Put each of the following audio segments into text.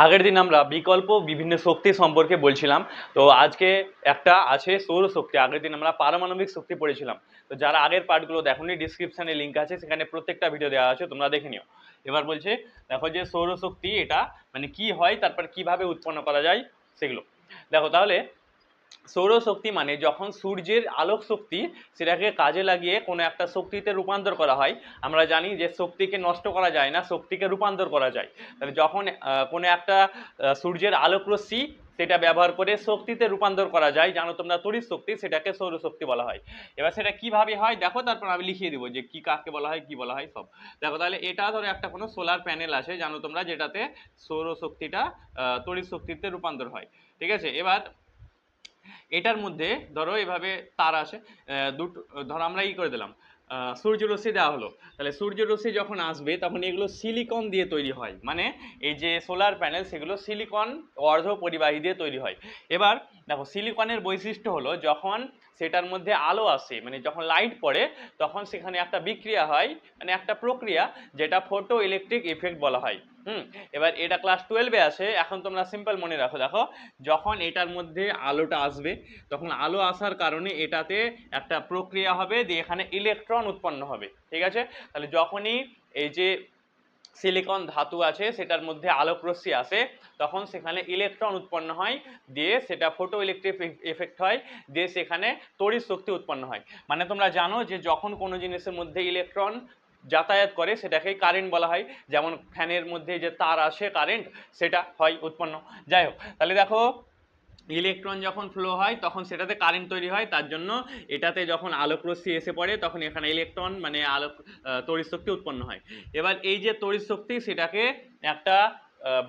আগের দিন আমরা বিকল্প বিভিন্ন শক্তি সম্পর্কে বলছিলাম। তো আজকে একটা আছে সৌরশক্তি। আগের দিন আমরা পারমাণবিক শক্তি পড়েছিলাম। তো যারা আগের পার্টগুলো দেখোনি, ডিসক্রিপশনে লিঙ্ক আছে, সেখানে প্রত্যেকটা ভিডিও দেওয়া আছে, তোমরা দেখে নিও। এবার বলছে, দেখো যে সৌরশক্তি এটা মানে কি হয়, তারপর কিভাবে উৎপন্ন করা যায় সেগুলো দেখো। তাহলে সৌরশক্তি মানে যখন সূর্যের আলোক শক্তি সেটাকে কাজে লাগিয়ে কোনো একটা শক্তিতে রূপান্তর করা হয়। আমরা জানি যে শক্তিকে নষ্ট করা যায় না, শক্তিকে রূপান্তর করা যায়। তাহলে যখন কোনো একটা সূর্যের আলোক রশ্মি সেটা ব্যবহার করে শক্তিতে রূপান্তর করা যায়, জানো তোমরা তড়িৎ শক্তি, সেটাকে সৌরশক্তি বলা হয়। এবার সেটা কিভাবে হয় দেখো, তারপর আমি লিখিয়ে দিব যে কি কাকে বলা হয়, কি বলা হয় সব। দেখো তাহলে এটা ধরো একটা কোনো সোলার প্যানেল আছে, জানো তোমরা, যেটাতে সৌরশক্তিটা তড়িৎ শক্তিতে রূপান্তর হয়। ঠিক আছে, এবার এটার মধ্যে ধরো এভাবে তার আসে, দুটো ধরো আমরা করে দিলাম, সূর্যরশ্মি দেওয়া হলো। তাহলে সূর্যরশ্মি যখন আসবে তখন এগুলো সিলিকন দিয়ে তৈরি হয়, মানে এই যে সোলার প্যানেল সেগুলো সিলিকন অর্ধ পরিবাহী দিয়ে তৈরি হয়। এবার দেখো সিলিকনের বৈশিষ্ট্য হলো যখন সেটার মধ্যে আলো আসে, মানে যখন লাইট পড়ে, তখন সেখানে একটা বিক্রিয়া হয়, মানে একটা প্রক্রিয়া, যেটা ফটো ইলেকট্রিক ইফেক্ট বলা হয়। এবার এটা ক্লাস 12-এ আসে। এখন তোমরা সিম্পল মনে রাখো, দেখো যখন এটার মধ্যে আলোটা আসবে, তখন আলো আসার কারণে এটাতে একটা প্রক্রিয়া হবে, দিয়ে এখানে ইলেকট্রন উৎপন্ন হবে। ঠিক আছে, তাহলে যখনই এই যে সিলিকন ধাতু আছে সেটার মধ্যে আলোক রশ্মি আসে, তখন সেখানে ইলেকট্রন উৎপন্ন হয়, দিয়ে সেটা ফটো ইলেকট্রিক এফেক্ট হয়, দিয়ে সেখানে তড়িৎ শক্তি উৎপন্ন হয়। মানে তোমরা জানো যে যখন কোনো জিনিসের মধ্যে ইলেকট্রন যাতায়াত করে সেটাকেই কারেন্ট বলা হয়। যেমন ফ্যানের মধ্যে যে তার আসে কারেন্ট, সেটা হয় উৎপন্ন। যাই হোক, তাহলে দেখো ইলেকট্রন যখন ফ্লো হয় তখন সেটাতে কারেন্ট তৈরি হয়, তার জন্য এটাতে যখন আলোক রশ্মি এসে পড়ে তখন এখানে ইলেকট্রন মানে আলোক তড়িৎ শক্তি উৎপন্ন হয়। এবার এই যে তড়িৎ শক্তি সেটাকে একটা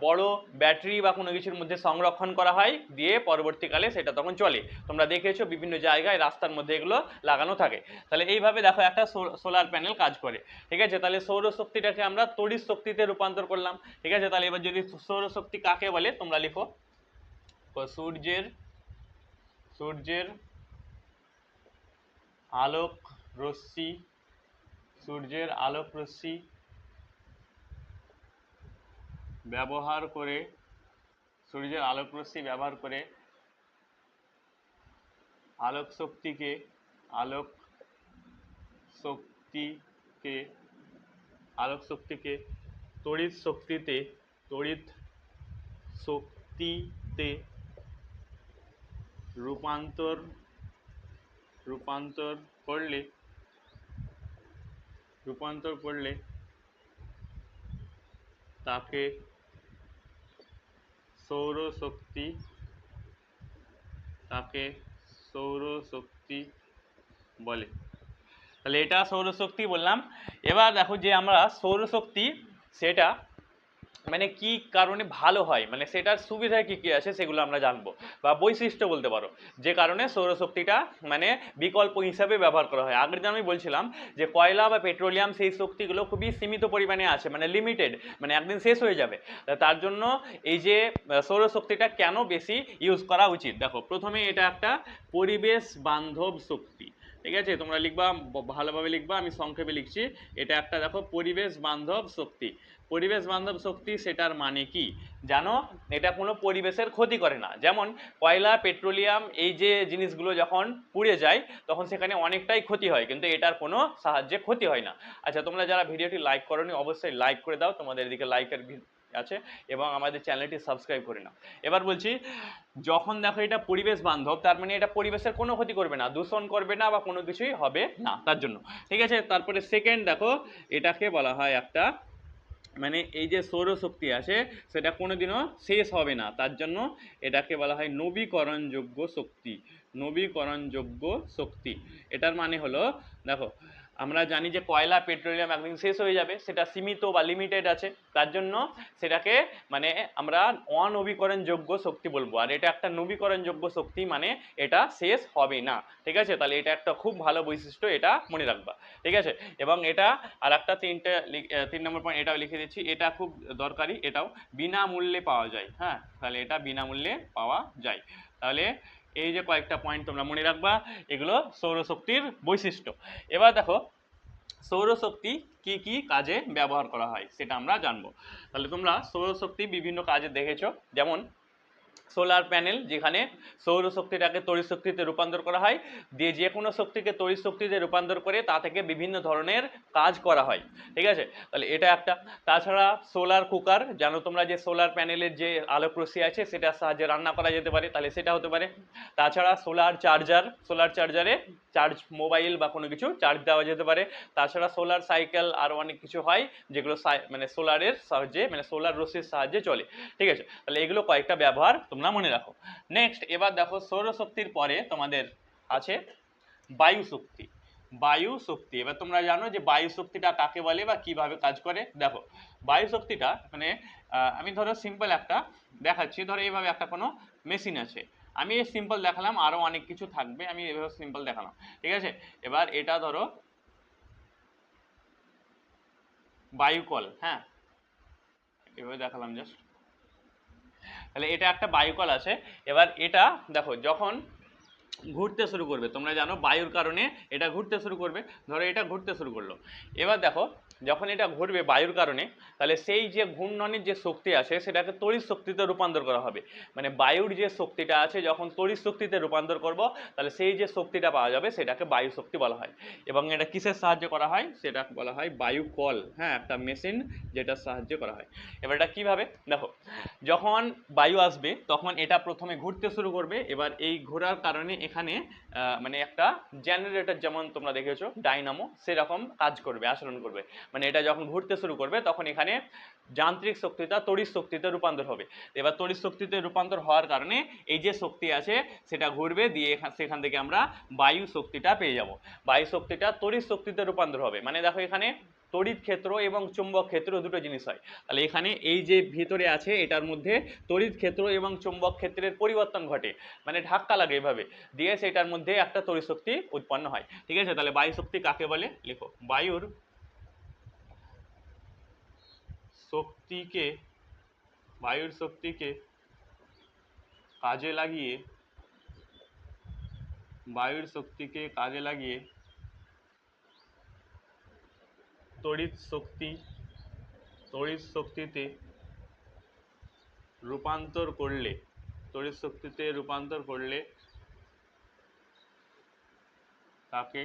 বড় ব্যাটারি বা কোনো কিছুর মধ্যে সংরক্ষণ করা হয়, দিয়ে পরবর্তীকালে সেটা তখন চলে। তোমরা দেখেছো বিভিন্ন জায়গায় রাস্তার মধ্যে এগুলো লাগানো থাকে। তাহলে এইভাবে দেখো একটা সোলার প্যানেল কাজ করে। ঠিক আছে, তাহলে সৌরশক্তিটাকে আমরা তড়িৎ শক্তিতে রূপান্তর করলাম। ঠিক আছে, তাহলে এবার যদি সৌরশক্তি কাকে বলে তোমরা লিখো, সূর্যের সূর্যের আলোক রশ্মি, সূর্যের আলোক রশ্মি ব্যবহার করে, সূর্যের আলোক রশ্মি ব্যবহার করে আলোক শক্তিকে আলোক শক্তিকে আলোক শক্তিকে তড়িৎ শক্তিতে তড়িৎ শক্তিতে রূপান্তর রূপান্তর করলে তাকে সৌরশক্তি বলে। তাহলে এটা সৌরশক্তি বললাম। এবার দেখো যে আমরা সৌরশক্তি সেটা মানে কি কারণে ভালো হয়, মানে সেটার সুবিধা কি কি আছে সেগুলো আমরা জানবো, বা বৈশিষ্ট্য বলতে পারো, যে কারণে সৌরশক্তিটা মানে বিকল্প হিসাবে ব্যবহার করা হয়। আগের দিন আমি বলছিলাম যে কয়লা বা পেট্রোলিয়াম সেই শক্তিগুলো খুবই সীমিত পরিমাণে আছে, মানে লিমিটেড, মানে একদিন শেষ হয়ে যাবে। তার জন্য এই যে সৌরশক্তিটা কেন বেশি ইউজ করা উচিত, দেখো প্রথমে এটা একটা পরিবেশ বান্ধব শক্তি। ঠিক আছে, তোমরা লিখবা, ভালোভাবে লিখবা, আমি সংক্ষেপে লিখছি। এটা একটা দেখো পরিবেশ বান্ধব শক্তি। পরিবেশ বান্ধব শক্তি সেটার মানে কি জানো, এটা কোনো পরিবেশের ক্ষতি করে না। যেমন কয়লা পেট্রোলিয়াম এই যে জিনিসগুলো যখন পুড়ে যায় তখন সেখানে অনেকটাই ক্ষতি হয়, কিন্তু এটার কোনো সাহায্যে ক্ষতি হয় না। আচ্ছা, তোমরা যারা ভিডিওটি লাইক করোনি অবশ্যই লাইক করে দাও, তোমাদের এদিকে লাইকের আছে, এবং আমাদের চ্যানেলটি সাবস্ক্রাইব করে নাও। এবার বলছি, যখন দেখো এটা পরিবেশ বান্ধব, তার মানে এটা পরিবেশের কোনো ক্ষতি করবে না, দূষণ করবে না, বা কোনো কিছুই হবে না তার জন্য। ঠিক আছে, তারপরে সেকেন্ড দেখো, এটাকে বলা হয় একটা মানে এই যে সৌরশক্তি আছে সেটা কোনোদিনও শেষ হবে না, তার জন্য এটাকে বলা হয় নবীকরণযোগ্য শক্তি। নবীকরণযোগ্য শক্তি এটার মানে হলো, দেখো আমরা জানি যে কয়লা পেট্রোলিয়াম একদিন শেষ হয়ে যাবে, সেটা সীমিত বা লিমিটেড আছে, তার জন্য সেটাকে মানে আমরা অনবীকরণযোগ্য শক্তি বলবো। আর এটা একটা নবীকরণযোগ্য শক্তি, মানে এটা শেষ হবে না। ঠিক আছে, তাহলে এটা একটা খুব ভালো বৈশিষ্ট্য, এটা মনে রাখবা। ঠিক আছে, এবং এটা আর একটা 3 নম্বর পয়েন্ট এটাও লিখে দিচ্ছি, এটা খুব দরকারি, এটাও বিনামূল্যে পাওয়া যায়। হ্যাঁ, তাহলে এটা বিনামূল্যে পাওয়া যায়। তাহলে এই যে কয়েকটা পয়েন্ট তোমরা মনে রাখবা, এগুলো সৌরশক্তির বৈশিষ্ট্য। এবার দেখো সৌরশক্তি কি কি কাজে ব্যবহার করা হয় সেটা আমরা জানবো। তাহলে তোমরা সৌরশক্তি বিভিন্ন কাজে দেখেছো, যেমন সোলার প্যানেল, যেখানে সৌরশক্তিটাকে তড়িৎ শক্তিতে রূপান্তর করা হয়, দিয়ে যে কোনো শক্তিকে তড়িৎ শক্তিতে রূপান্তর করে তা থেকে বিভিন্ন ধরনের কাজ করা হয়, ঠিক আছে। তাহলে এটা একটা। তাছাড়া সোলার কুকার, জানো তোমরা যে সোলার প্যানেলের যে আলোক রশ্মি আছে সেটার সাহায্যে রান্না করা যেতে পারে, তাহলে সেটা হতে পারে। তাছাড়া সোলার চার্জারে চার্জ মোবাইল বা কোনো কিছু চার্জ দেওয়া যেতে পারে। তাছাড়া সোলার সাইকেল আরও অনেক কিছু হয় যেগুলো মানে সোলারের সাহায্যে, মানে সোলার রশ্মির সাহায্যে চলে, ঠিক আছে। তাহলে এগুলো কয়েকটা ব্যবহার তোমরা মনে রাখো। নেক্সট এবার দেখো সৌরশক্তির পরে তোমাদের আছে বায়ু শক্তি। বায়ু শক্তি, এবার তোমরা জানো যে বায়ু শক্তিটা কাকে বলে বা কিভাবে কাজ করে। দেখো বায়ু শক্তিটা মানে আমি ধরো সিম্পল একটা দেখাচ্ছি, ধরো এইভাবে একটা কোনো মেশিন আছে, আমি এই সিম্পল দেখালাম, আরও অনেক কিছু থাকবে, আমি এভাবে সিম্পল দেখালাম, ঠিক আছে। এবার এটা ধরো বায়ুকল, হ্যাঁ এভাবে দেখালাম জাস্ট। তাহলে এটা একটা বায়ুকল আছে। এবার এটা দেখো যখন ঘুরতে শুরু করবে, তোমরা জানো বায়ুর কারণে এটা ঘুরতে শুরু করবে, ধরো এটা ঘুরতে শুরু করলো। এবার দেখো যখন এটা ঘুরবে বায়ুর কারণে, তাহলে সেই যে ঘূর্ণনের যে শক্তি আছে সেটাকে তড়িৎ শক্তিতে রূপান্তর করা হবে। মানে বায়ুর যে শক্তিটা আছে যখন তড়িৎ শক্তিতে রূপান্তর করব, তাহলে সেই যে শক্তিটা পাওয়া যাবে সেটাকে বায়ু শক্তি বলা হয়। এবং এটা কিসের সাহায্যে করা হয় সেটা বলা হয় বায়ুকল, হ্যাঁ একটা মেশিন যেটার সাহায্যে করা হয়। এবার এটা কিভাবে দেখো, যখন বায়ু আসবে তখন এটা প্রথমে ঘুরতে শুরু করবে, এবার এই ঘোরার কারণে এখানে মানে একটা জেনারেটর, যেমন তোমরা দেখেছো ডাইনামো, সেরকম কাজ করবে, আচরণ করবে। মানে এটা যখন ঘুরতে শুরু করবে তখন এখানে যান্ত্রিক শক্তিটা তড়িৎ শক্তিতে রূপান্তর হবে। এবার তড়িৎ শক্তিতে রূপান্তর হওয়ার কারণে এই যে শক্তি আছে সেটা ঘুরবে, দিয়ে সেখান থেকে আমরা বায়ু শক্তিটা পেয়ে যাব। বায়ু শক্তিটা তড়িৎ শক্তিতে রূপান্তর হবে। মানে দেখো এখানে তড়িৎ ক্ষেত্র এবং চুম্বক ক্ষেত্র দুটো জিনিস হয়। তাহলে এখানে এই যে ভিতরে আছে এটার মধ্যে তড়িৎ ক্ষেত্র এবং চুম্বক ক্ষেত্রের পরিবর্তন ঘটে, মানে ধাক্কা লাগে এভাবে, দিয়ে সেটার মধ্যে একটা তড়িৎ শক্তি উৎপন্ন হয়, ঠিক আছে। তাহলে বায়ু শক্তি কাকে বলে লিখো, বায়ুর শক্তিকে, বায়ুর শক্তিকে কাজে লাগিয়ে, বায়ুর শক্তিকে কাজে লাগিয়ে তড়িৎ শক্তিতে রূপান্তর করলে, তড়িৎ শক্তিতে রূপান্তর করলে তাকে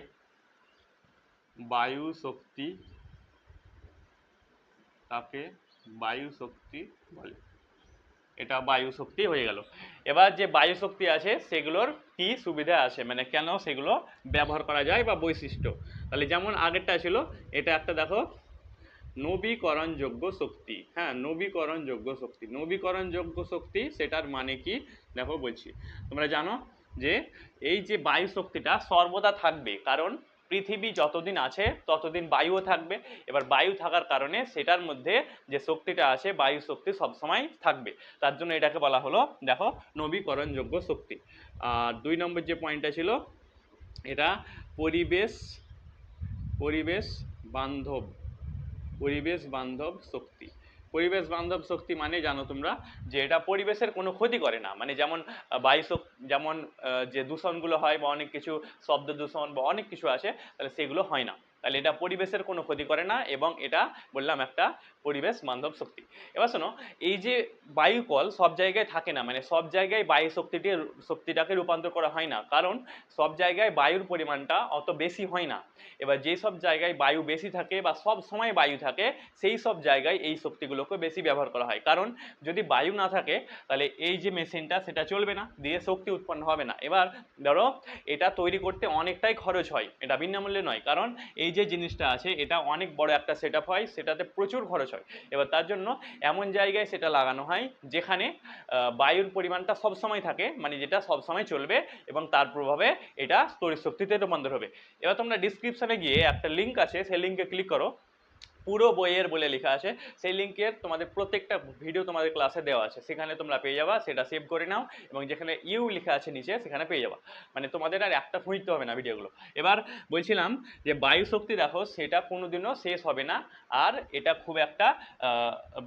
বায়ু শক্তি, তাকে বায়ু শক্তি বলে। এটা বায়ু শক্তি হয়ে গেল। এবার যে বায়ু শক্তি আছে সেগুলোর কি সুবিধা আছে, মানে কেন সেগুলো ব্যবহার করা যায় বা বৈশিষ্ট্য। তাহলে যেমন আগেরটা ছিল, এটা একটা দেখো নবীকরণযোগ্য শক্তি, হ্যাঁ নবীকরণযোগ্য শক্তি। নবীকরণযোগ্য শক্তি সেটার মানে কি দেখো বলছি, তোমরা জানো যে এই যে বায়ু শক্তিটা সর্বদা থাকবে, কারণ পৃথিবী যতদিন আছে ততদিন বায়ুও থাকবে। এবার বায়ু থাকার কারণে সেটার মধ্যে যে শক্তিটা আছে বায়ু শক্তি সবসময় থাকবে, তার জন্য এটাকে বলা হলো দেখো নবীকরণযোগ্য শক্তি। আর 2 নম্বর যে পয়েন্টটা ছিল, এটা পরিবেশ পরিবেশ বান্ধব, পরিবেশ বান্ধব শক্তি। পরিবেশ বান্ধব শক্তি মানে জানো তোমরা যে এটা পরিবেশের কোনো ক্ষতি করে না, মানে যেমন বায়ু যেমন যে দূষণগুলো হয় বা অনেক কিছু শব্দ দূষণ বা অনেক কিছু আছে, তাহলে সেগুলো হয় না। তাহলে এটা পরিবেশের কোনো ক্ষতি করে না এবং এটা বললাম একটা পরিবেশ বান্ধব শক্তি। এবার শোনো, এই যে বায়ুকল সব জায়গায় থাকে না, মানে সব জায়গায় বায়ু শক্তিটাকে রূপান্তর করা হয় না, কারণ সব জায়গায় বায়ুর পরিমাণটা অত বেশি হয় না। এবার যেই সব জায়গায় বায়ু বেশি থাকে বা সব সময় বায়ু থাকে সেই সব জায়গায় এই শক্তিগুলোকে বেশি ব্যবহার করা হয়, কারণ যদি বায়ু না থাকে তাহলে এই যে মেশিনটা সেটা চলবে না, দিয়ে শক্তি উৎপন্ন হবে না। এবার ধরো এটা তৈরি করতে অনেকটাই খরচ হয়, এটা বিনামূল্যে নয়, কারণ এই যে জিনিসটা আছে এটা অনেক বড় একটা সেট আপ হয়, সেটাতে প্রচুর খরচ হয়। এবার তার জন্য এমন জায়গায় সেটা লাগানো হয় যেখানে বায়ুর পরিমাণটা সবসময় থাকে, মানে যেটা সবসময় চলবে এবং তার প্রভাবে এটা তড়িৎ শক্তিতে রূপান্তর হবে। এবার তোমরা ডিসক্রিপশনে গিয়ে একটা লিঙ্ক আছে, সেই লিঙ্কে ক্লিক করো, পুরো বইয়ের বলে লেখা আছে, সেই লিঙ্কের তোমাদের প্রত্যেকটা ভিডিও তোমাদের ক্লাসে দেওয়া আছে, সেখানে তোমরা পেয়ে যাবা, সেটা সেভ করে নাও এবং যেখানে ইউ লেখা আছে নিচে সেখানে পেয়ে যাবা, মানে তোমাদের আর একটা খুঁজতে হবে না ভিডিওগুলো। এবার বলছিলাম যে বায়ু শক্তি দেখো সেটা কোনোদিনও শেষ হবে না, আর এটা খুব একটা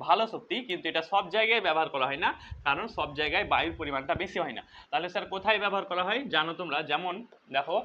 ভালো শক্তি, কিন্তু এটা সব জায়গায় ব্যবহার করা হয় না, কারণ সব জায়গায় বায়ুর পরিমাণটা বেশি হয় না। তাহলে স্যার কোথায় ব্যবহার করা হয় জানো তোমরা, যেমন দেখো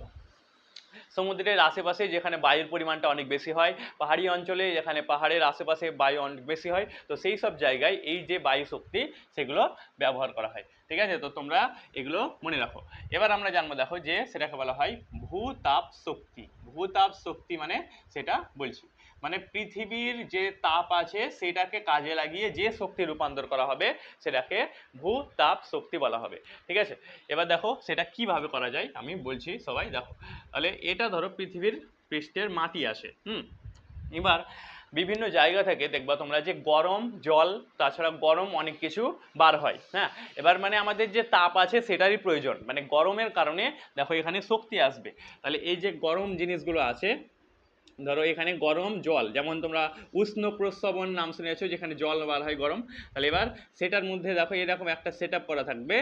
সমুদ্রের আশেপাশে যেখানে বায়ুর পরিমাণটা অনেক বেশি হয়, পাহাড়ি অঞ্চলে যেখানে পাহাড়ের আশেপাশে বায়ু অনেক বেশি হয়, তো সেই সব জায়গায় এই যে বায়ু শক্তি সেগুলো ব্যবহার করা হয়। ঠিক আছে, তো তোমরা এগুলো মনে রাখো। এবার আমরা জানবো, দেখো যে সেটাকে বলা হয় ভূতাপ শক্তি। ভূতাপ শক্তি মানে সেটা বলছি, মানে পৃথিবীর যে তাপ আছে সেটাকে কাজে লাগিয়ে যে শক্তি রূপান্তর করা হবে সেটাকে ভূতাপ শক্তি বলা হবে। ঠিক আছে, এবার দেখো সেটা কিভাবে করা যায় আমি বলছি, সবাই দেখো। তাহলে এটা ধরো পৃথিবীর পৃষ্ঠের মাটি আছে, এবার বিভিন্ন জায়গা থেকে দেখবা তোমরা যে গরম জল, তাছাড়া গরম অনেক কিছু বার হয়, হ্যাঁ। এবার মানে আমাদের যে তাপ আছে সেটারই প্রয়োজন, মানে গরমের কারণে দেখো এখানে শক্তি আসবে। তাহলে এই যে গরম জিনিসগুলো আছে, ধরো এখানে গরম জল, যেমন তোমরা উষ্ণ প্রস্রবণ নাম শুনেছো, যেখানে জল বার হয় গরম। তাহলে এবার সেটার মধ্যে দেখো এরকম একটা সেট করা থাকবে,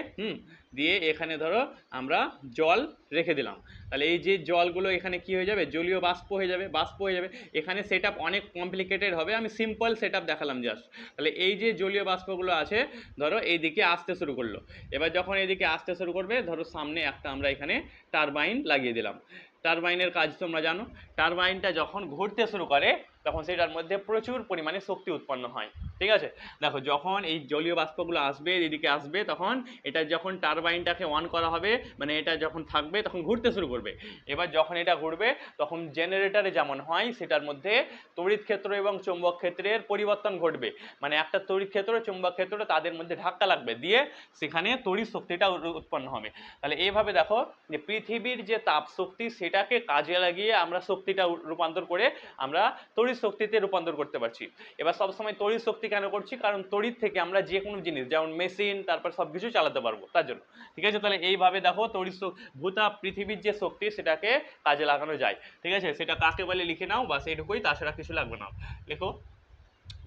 দিয়ে এখানে ধরো আমরা জল রেখে দিলাম। তাহলে এই যে জলগুলো এখানে কি হয়ে যাবে, জলীয় বাষ্প হয়ে যাবে, বাষ্প হয়ে যাবে। এখানে সেট অনেক কমপ্লিকেটেড হবে, আমি সিম্পল সেট দেখালাম জাস্ট। তাহলে এই যে জলীয় বাষ্পগুলো আছে ধরো এইদিকে আসতে শুরু করলো। এবার যখন এইদিকে আসতে শুরু করবে, ধরো সামনে একটা আমরা এখানে টারবাইন লাগিয়ে দিলাম। টারবাইনের কাজ তোমরা জানো, টারবাইনটা যখন ঘুরতে শুরু করে তখন সেটার মধ্যে প্রচুর পরিমাণে শক্তি উৎপন্ন হয়। ঠিক আছে, দেখো যখন এই জলীয় বাষ্পগুলো আসবে এদিকে আসবে, তখন এটা যখন টারবাইনটাকে অন করা হবে, মানে এটা যখন থাকবে তখন ঘুরতে শুরু করবে। এবার যখন এটা ঘুরবে তখন জেনারেটরে যেমন হয় সেটার মধ্যে তড়িৎ ক্ষেত্র এবং চৌম্বক ক্ষেত্রের পরিবর্তন ঘটবে, মানে একটা তড়িৎ ক্ষেত্র চৌম্বক ক্ষেত্র তাদের মধ্যে ধাক্কা লাগবে, দিয়ে সেখানে তড়িৎ শক্তিটা উৎপন্ন হবে। তাহলে এইভাবে দেখো যে পৃথিবীর যে তাপ শক্তি সেটাকে কাজে লাগিয়ে আমরা শক্তিটা রূপান্তর করে আমরা তড়িৎ শক্তিতে রূপান্তর করতে পারছি। এবার সবসময় তড়িৎ শক্তি কেন করছি, কারণ তড়িৎ থেকে আমরা যে কোনো জিনিস যেমন মেশিন তারপর সব কিছু চালাতে পারবো তার জন্য। ঠিক আছে, তাহলে এইভাবে দেখো তড়িৎ ভূতাপ পৃথিবীর যে শক্তি সেটাকে কাজে লাগানো যায়। ঠিক আছে, সেটা কাকে বলে লিখে নাও, বা সেইটুকুই, তাছাড়া কিছু লাগবে না। লেখো,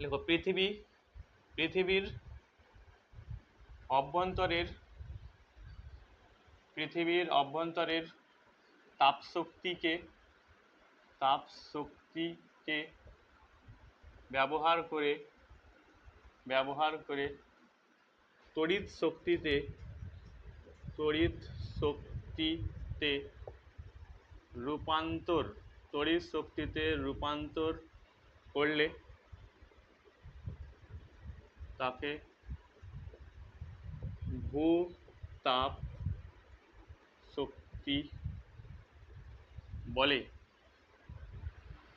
লেখো পৃথিবীর অভ্যন্তরের তাপশক্তিকে ব্যবহার করে তড়িৎ শক্তিতে রূপান্তর করলে তাকে ভূতাপ শক্তি বলে।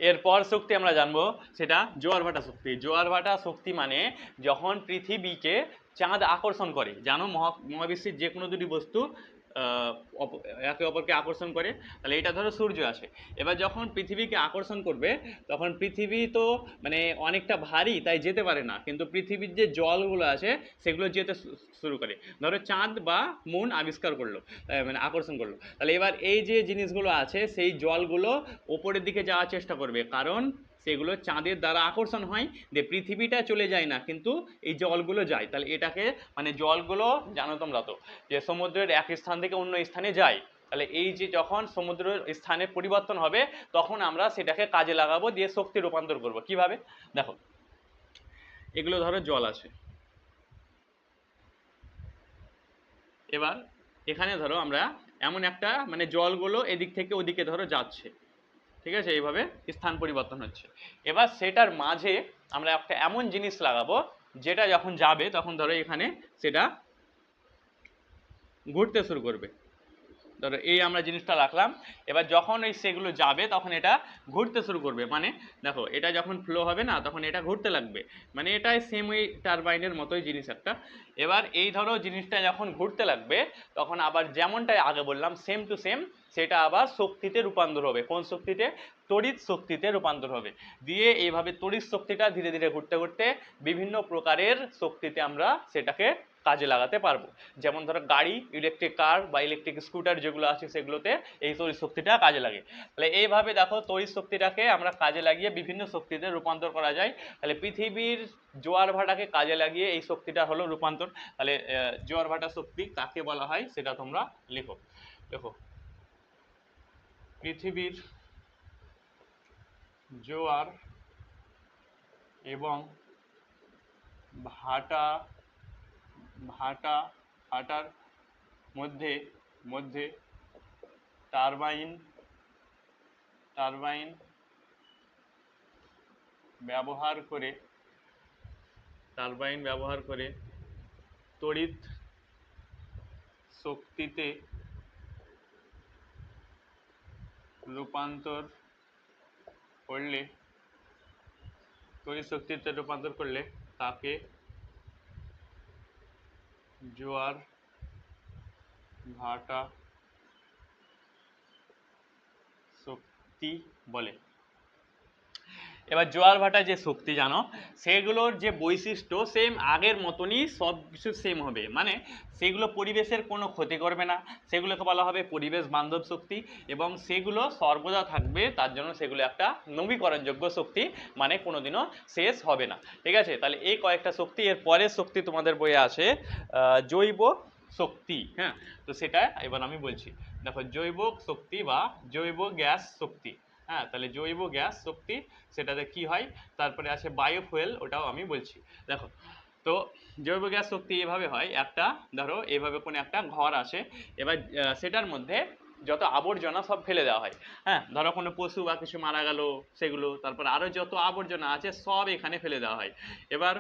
এরপর শক্তি আমরা জানবো, সেটা জোয়ার ভাটা শক্তি। জোয়ার ভাটা শক্তি মানে যখন পৃথিবীকে চাঁদ আকর্ষণ করে, জানো মহাবিশ্বের যে কোনো দুটি বস্তু একে অপরকে আকর্ষণ করে। তাহলে এটা ধরো সূর্য আছে, এবার যখন পৃথিবীকে আকর্ষণ করবে তখন পৃথিবী তো মানে অনেকটা ভারী তাই যেতে পারে না, কিন্তু পৃথিবীর যে জলগুলো আছে সেগুলো যেতে শুরু করে। ধরো চাঁদ বা মুন আবিষ্কার করলো, মানে আকর্ষণ করলো, তাহলে এবার এই যে জিনিসগুলো আছে সেই জলগুলো ওপরের দিকে যাওয়ার চেষ্টা করবে, কারণ সেগুলো চাঁদের দ্বারা আকর্ষণ হয়, যে পৃথিবীটা চলে যায় না কিন্তু এই জলগুলো যায়। তাহলে এটাকে মানে জলগুলো জানো তোমরা তো যে সমুদ্রের এক স্থান থেকে অন্য স্থানে যায়। তাহলে এই যে যখন সমুদ্রের স্থানের পরিবর্তন হবে তখন আমরা সেটাকে কাজে লাগাবো, দিয়ে শক্তি রূপান্তর করব। কিভাবে দেখো, এগুলো ধরো জল আছে, এবার এখানে ধরো আমরা এমন একটা মানে জলগুলো এদিক থেকে ওদিকে ধরো যাচ্ছে, ঠিক আছে, এইভাবে স্থান পরিবর্তন হচ্ছে। এবার সেটার মাঝে আমরা একটা এমন জিনিস লাগাবো যেটা যখন যাবে তখন ধরো এখানে সেটা ঘুরতে শুরু করবে। ধরো এই আমরা জিনিসটা রাখলাম, এবার যখন এই সেগুলো যাবে তখন এটা ঘুরতে শুরু করবে, মানে দেখো এটা যখন ফ্লো হবে না তখন এটা ঘুরতে লাগবে, মানে এটাই সেম ওই টারবাইনের মতোই জিনিস একটা। এবার এই ধরো জিনিসটা যখন ঘুরতে লাগবে তখন আবার যেমনটাই আগে বললাম সেম টু সেম সেটা আবার শক্তিতে রূপান্তর হবে। কোন শক্তিতে? তড়িৎ শক্তিতে রূপান্তর হবে। দিয়ে এইভাবে তড়িৎ শক্তিটা ধীরে ধীরে ঘুরতে ঘুরতে বিভিন্ন প্রকারের শক্তিতে আমরা সেটাকে কাজে লাগাতে পারবো। যেমন ধরো গাড়ি, ইলেকট্রিক কার বা ইলেকট্রিক স্কুটার যেগুলো আছে সেগুলোতে এই তড়িৎ শক্তিটা কাজে লাগে। তাহলে এইভাবে দেখো তড়িৎ শক্তিটাকে আমরা কাজে লাগিয়ে বিভিন্ন শক্তিতে রূপান্তর করা যায়। তাহলে পৃথিবীর জোয়ার ভাটাকে কাজে লাগিয়ে এই শক্তিটা হলো রূপান্তর। তাহলে জোয়ার ভাটা শক্তি কাকে বলা হয় সেটা তোমরা লেখো। দেখো, পৃথিবীর জোয়ার এবং ভাটা ভাটার মধ্যে টারবাইন টারবাইন ব্যবহার করে তড়িৎ শক্তিতে রূপান্তর করলে তাকে জোয়ার ভাটা শক্তি বলে। এবার জোয়ার ভাটা যে শক্তি জানো, সেগুলোর যে বৈশিষ্ট্য সেম আগের মতনই, সব কিছু সেম হবে, মানে সেগুলো পরিবেশের কোনো ক্ষতি করবে না, সেগুলোকে বলা হবে পরিবেশ বান্ধব শক্তি, এবং সেগুলো সর্বদা থাকবে, তার জন্য সেগুলো একটা নবীকরণযোগ্য শক্তি, মানে কোনোদিনও শেষ হবে না। ঠিক আছে, তাহলে এই কয়েকটা শক্তি। এর পরের শক্তি তোমাদের বইয়ে আছে জৈব শক্তি। হ্যাঁ, তো সেটা এবার আমি বলছি। দেখো, জৈব শক্তি বা জৈব গ্যাস শক্তি। হ্যাঁ, তাহলে জৈব গ্যাস শক্তি সেটাতে কি হয়, তারপরে আছে বায়োফুয়েল, ওটাও আমি বলছি। দেখো, তো জৈব গ্যাস শক্তি এভাবে হয়, একটা ধরো এভাবে কোনো একটা ঘর আছে, এবার সেটার মধ্যে যত আবর্জনা সব ফেলে দেওয়া হয়। হ্যাঁ, ধরো কোনো পশু বা কিছু মারা গেল সেগুলো, তারপর আরও যত আবর্জনা আছে সব এখানে ফেলে দেওয়া হয়। এবার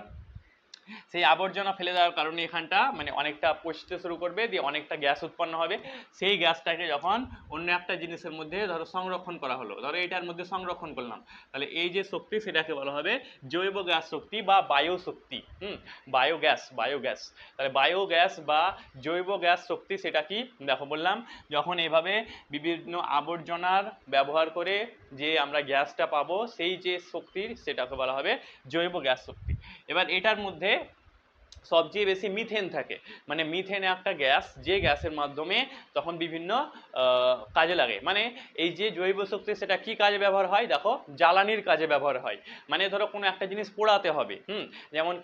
সেই আবর্জনা ফেলে দেওয়ার কারণে এখানটা মানে অনেকটা পচতে শুরু করবে, দিয়ে অনেকটা গ্যাস উৎপন্ন হবে। সেই গ্যাসটাকে যখন অন্য একটা জিনিসের মধ্যে ধরো সংরক্ষণ করা হলো, ধরো এটার মধ্যে সংরক্ষণ করলাম, তাহলে এই যে শক্তি সেটাকে বলা হবে জৈব গ্যাস শক্তি বা বায়ু শক্তি। বায়োগ্যাস। তাহলে বায়োগ্যাস বা জৈব গ্যাস শক্তি সেটা কি, দেখো বললাম, যখন এভাবে বিভিন্ন আবর্জনার ব্যবহার করে যে আমরা গ্যাসটা পাবো, সেই যে শক্তির সেটাকে বলা হবে জৈব গ্যাস শক্তি। এবার এটার মধ্যে সবচেয়ে বেশি মিথেন থাকে, মানে মিথেন একটা গ্যাস, যে গ্যাসের মাধ্যমে তখন বিভিন্ন কাজে লাগে। মানে এই যে জৈব শক্তি সেটা কি কাজে ব্যবহার হয়, দেখো জ্বালানির কাজে ব্যবহার হয়। মানে ধরো কোনো একটা জিনিস পোড়াতে হবে, যেমন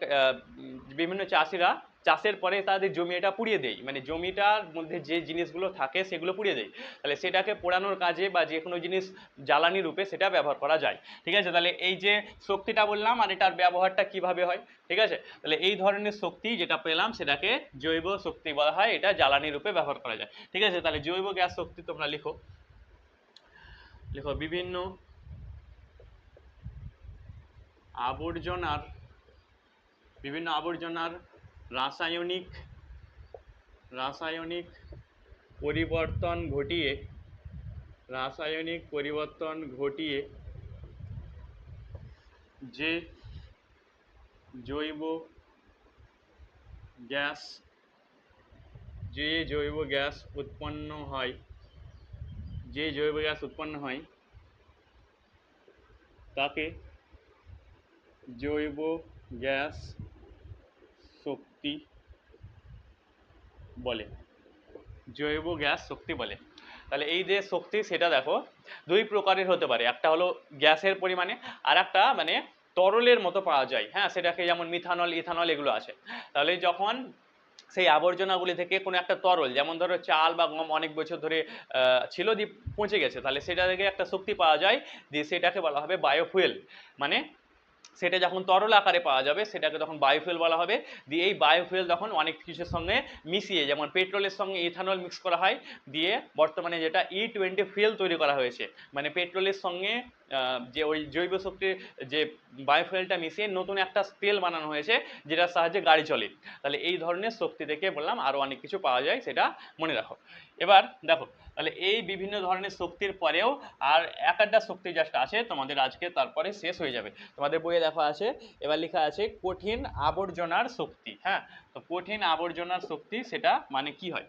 বিভিন্ন চাষিরা চাষের পরে তাদের জমিটা পুড়িয়ে দেয়, মানে জমিটার মধ্যে যে জিনিসগুলো থাকে সেগুলো পুড়িয়ে দেয়, তাহলে সেটাকে পোড়ানোর কাজে বা যে কোনো জিনিস জ্বালানি রূপে সেটা ব্যবহার করা যায়। ঠিক আছে, তাহলে এই যে শক্তিটা বললাম আর এটার ব্যবহারটা কিভাবে হয়। ঠিক আছে, তাহলে এই ধরনের শক্তি যেটা পেলাম সেটাকে জৈব শক্তি বলা হয়, এটা জ্বালানি রূপে ব্যবহার করা যায়। ঠিক আছে, তাহলে জৈব গ্যাস শক্তি তোমরা লিখো বিভিন্ন আবর্জনার রাসায়নিক পরিবর্তন ঘটিয়ে যে জৈব গ্যাস উৎপন্ন হয় তাকে জৈব গ্যাস শক্তি বলে। তাহলে এই যে শক্তি সেটা দেখো দুই প্রকারের হতে পারে, একটা হলো গ্যাসের পরিমাণে, আর একটা মানে তরলের মতো পাওয়া যায়। হ্যাঁ, সেটাকে যেমন মিথানল, ইথানল এগুলো আছে। তাহলে যখন সেই আবর্জনাগুলি থেকে কোনো একটা তরল, যেমন ধরো চাল বা গম অনেক বছর ধরে ছিল, দিয়ে পচে গেছে, তাহলে সেটা থেকে একটা শক্তি পাওয়া যায়, দিয়ে সেটাকে বলা হবে বায়োফুয়েল। মানে সেটা যখন তরল আকারে পাওয়া যাবে সেটাকে তখন বায়োফুয়েল বলা হবে। দিয়ে এই বায়োফুয়েল তখন অনেক কিছুর সঙ্গে মিশিয়ে, যেমন পেট্রোলের সঙ্গে ইথানল মিক্স করা হয়, দিয়ে বর্তমানে যেটা E20 ফুয়েল তৈরি করা হয়েছে, মানে পেট্রোলের সঙ্গে যে ওই জৈব শক্তির যে বায়োফুয়েলটা মিশিয়ে নতুন একটা তেল বানানো হয়েছে, যেটার সাহায্যে গাড়ি চলে। তাহলে এই ধরনের শক্তি থেকে বললাম আরও অনেক কিছু পাওয়া যায়, সেটা মনে রাখো। এবার দেখো, তাহলে এই বিভিন্ন ধরনের শক্তির পরেও আর একটা শক্তি জাস্ট আছে তোমাদের আজকে, তারপরে শেষ হয়ে যাবে। তোমাদের বইয়ে দেখো আছে, এবার লেখা আছে কঠিন আবর্জনার শক্তি। হ্যাঁ, তো কঠিন আবর্জনার শক্তি সেটা মানে কি হয়,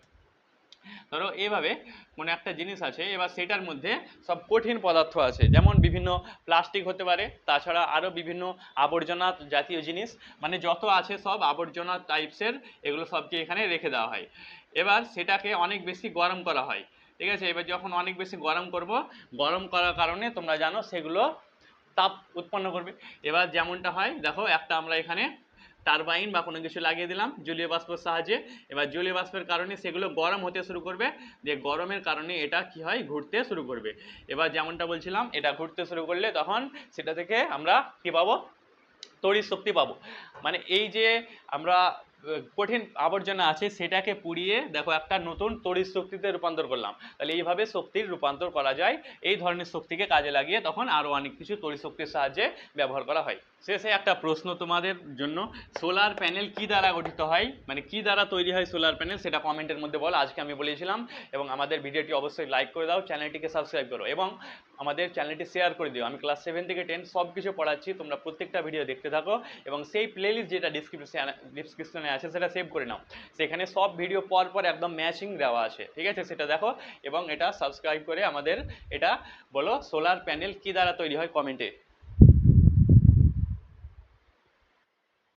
ধরো এইভাবে কোনো একটা জিনিস আছে, এবার সেটার মধ্যে সব কঠিন পদার্থ আছে, যেমন বিভিন্ন প্লাস্টিক হতে পারে, তাছাড়া আরও বিভিন্ন আবর্জনা জাতীয় জিনিস, মানে যত আছে সব আবর্জনা টাইপসের, এগুলো সবকে এখানে রেখে দেওয়া হয়। এবার সেটাকে অনেক বেশি গরম করা হয়। ঠিক আছে, এবার যখন অনেক বেশি গরম করার কারণে তোমরা জানো সেগুলো তাপ উৎপন্ন করবে। এবার যেমনটা হয় দেখো, একটা আমরা এখানে টারবাইন বা কোনো কিছু লাগিয়ে দিলাম জলীয় বাষ্পের সাহায্যে, এবার জলীয় বাষ্পের কারণে সেগুলো গরম হতে শুরু করবে, যে গরমের কারণে এটা কি হয়, ঘুরতে শুরু করবে। এবার যেমনটা বলছিলাম, এটা ঘুরতে শুরু করলে তখন সেটা থেকে আমরা কি পাবো, তড়িৎ শক্তি পাবো। মানে এই যে আমরা কঠিন আবর্জনা আছে সেটাকে পুড়িয়ে দেখো একটা নতুন তড়িৎ শক্তিতে রূপান্তর করলাম। তাহলে এইভাবে শক্তির রূপান্তর করা যায়, এই ধরনের শক্তিকে কাজে লাগিয়ে তখন আরও অনেক কিছু তড়িৎ শক্তির সাহায্যে ব্যবহার করা হয়। শেষে একটা প্রশ্ন তোমাদের জন্য, সোলার প্যানেল কি দ্বারা গঠিত হয়, মানে কি দ্বারা তৈরি হয় সোলার প্যানেল, সেটা কমেন্টের মধ্যে বলো। আজকে আমি বলেছিলাম। এবং আমাদের ভিডিওটি অবশ্যই লাইক করে দাও, চ্যানেলটিকে সাবস্ক্রাইব করো এবং আমাদের চ্যানেলটি শেয়ার করে দিও। আমি ক্লাস 7 থেকে 10 সব কিছু পড়াচ্ছি, তোমরা প্রত্যেকটা ভিডিও দেখতে থাকো এবং সেই প্লেলিস্ট যেটা ডিসক্রিপশনে আছে সেটা সেভ করে নাও। সেখানে সব ভিডিও পর পর একদম ম্যাচিং দেওয়া আছে, ঠিক আছে? সেটা দেখো এবং এটা সাবস্ক্রাইব করে আমাদের এটা বলো, সোলার প্যানেল কি দ্বারা তৈরি হয় কমেন্টে।